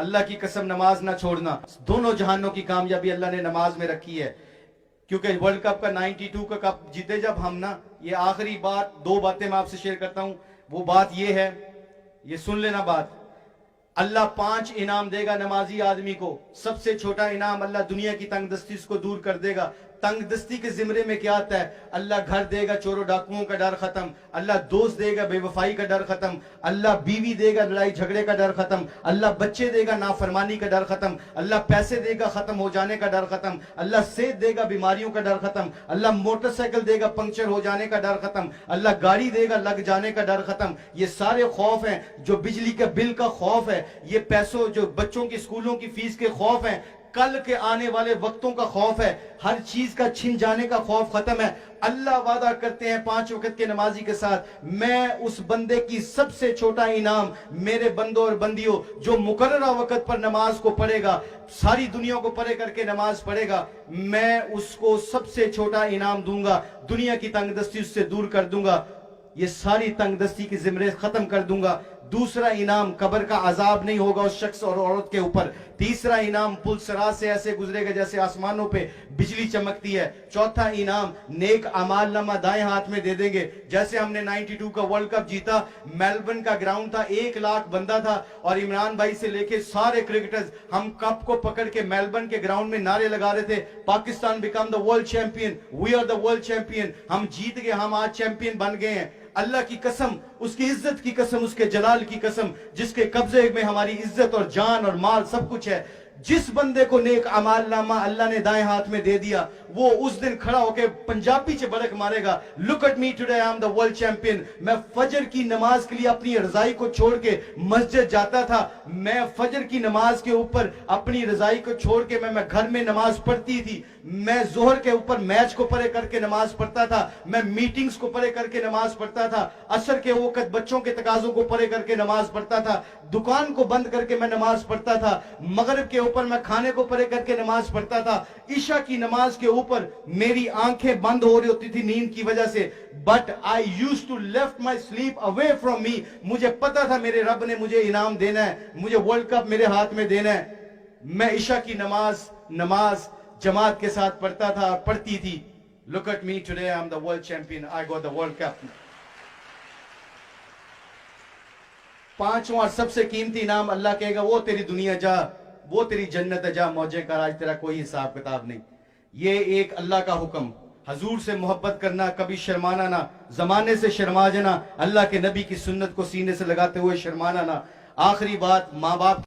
اللہ کی قسم نماز نہ چھوڑنا. دونوں جہانوں کی کامیابی اللہ نے نماز میں رکھی ہے. کیونکہ ورلڈ کپ کا 92 کا کپ جیتے جب ہم نا, یہ آخری بات, 2 باتیں میں آپ سے شیئر کرتا ہوں. وہ بات یہ ہے, یہ سن لینا بات, اللہ 5 انعام دے گا نمازی آدمی کو. سب سے چھوٹا انعام, اللہ دنیا کی تنگ دستی اس کو دور کر دے گا. تنگ دستی کے زمرے میں کیا آتا ہے؟ اللہ گھر دے گا, چوروں ڈاکوؤں کا ڈر ختم. اللہ دوست دے گا, بے وفائی کا ڈر ختم. اللہ بیوی دے گا, لڑائی جھگڑے کا ڈر ختم. اللہ بچے دے گا, نافرمانی کا ڈر ختم. اللہ پیسے دے گا, ختم ہو جانے کا ڈر ختم. اللہ صحت دے گا, بیماریوں کا ڈر ختم. اللہ موٹر سائیکل دے گا, پنکچر ہو جانے کا ڈر ختم. اللہ گاڑی دے گا, لگ جانے کا ڈر ختم. یہ سارے خوف ہیں. جو بجلی کے بل کا خوف ہے, یہ پیسوں, جو بچوں کی اسکولوں کی فیس کے خوف ہیں, کل کے آنے والے وقتوں کا خوف ہے, ہر چیز کا چھن جانے کا خوف ختم ہے. اللہ وعدہ کرتے ہیں 5 وقت کے نمازی کے ساتھ, میں اس بندے کی سب سے چھوٹا انعام, میرے بندوں اور بندیوں جو مقررہ وقت پر نماز کو پڑھے گا, ساری دنیا کو پرے کر کے نماز پڑھے گا, میں اس کو سب سے چھوٹا انعام دوں گا. دنیا کی تنگ دستی اس سے دور کر دوں گا, یہ ساری تنگ دستی کے زمرے ختم کر دوں گا. دوسرا انعام, قبر کا عذاب نہیں ہوگا اس شخص اور عورت کے اوپر. تیسرا انعام, پل صراط سے ایسے گزرے گا جیسے آسمانوں پہ بجلی چمکتی ہے. چوتھا انعام, نیک اعمال نامہ دائیں ہاتھ میں دے دیں گے. جیسے ہم نے 92 کا ورلڈ کپ جیتا, میلبرن کا گراؤنڈ تھا, 1 لاکھ بندہ تھا, اور عمران بھائی سے لے کے سارے کرکٹرز, ہم کپ کو پکڑ کے میلبرن کے گراؤنڈ میں نعرے لگا رہے تھے, Pakistan become the world champion, we are the world champion. ہم جیت گئے, ہم آج چیمپئن بن گئے ہیں. اللہ کی قسم, اس کی عزت کی قسم, اس کے جلال کی قسم, جس کے قبضے میں ہماری عزت اور جان اور مال سب کچھ ہے, جس بندے کو نیک اعمال نامہ اللہ نے دائیں ہاتھ میں دے دیا, وہ اس دن کھڑا ہو کے پنجابی سے بڑک مارے گا, look at me today, I am the world champion. میں فجر کی نماز کے لیے اپنی رضائی کو چھوڑ کے مسجد جاتا تھا. میں فجر کی نماز کے اوپر اپنی رضائی کو چھوڑ کے میں گھر میں نماز پڑھتی تھی. میں ظہر کے اوپر میچ کو پرے کر کے نماز پڑھتا تھا. میں میٹنگز کو پرے کر کے نماز پڑھتا تھا. عصر کے وقت بچوں کے تقاضوں کو پرے کر کے نماز پڑھتا تھا. دکان کو بند کر کے میں نماز پڑھتا تھا. مغرب کے اوپر میں کھانے کو پرے کر کے نماز پڑھتا تھا. عشاء کی نماز کے اوپر میری آنکھیں بند ہو رہی ہوتی تھی نیند کی وجہ سے, but I used to left my sleep away from me. مجھے پتا تھا میرے رب نے مجھے انعام دینا ہے, مجھے ورلڈ کپ میرے ہاتھ میں دینا ہے. میں عشاء کی نماز جماعت کے ساتھ پڑھتا تھا, پڑھتی تھی. Look at me today, I am the world champion, I got the world cup. 5واں اور سب سے قیمتی انعام, اللہ کہے گا وہ تیری دنیا جا, وہ تیری جنت جا, موجیں کر, آج تیرا کوئی حساب کتاب نہیں. یہ ایک اللہ کا حکم, حضور سے محبت کرنا, کبھی شرمانا نہ, زمانے سے شرما جانا, اللہ کے نبی کی سنت کو سینے سے لگاتے ہوئے شرمانا نہ. آخری بات, ماں باپ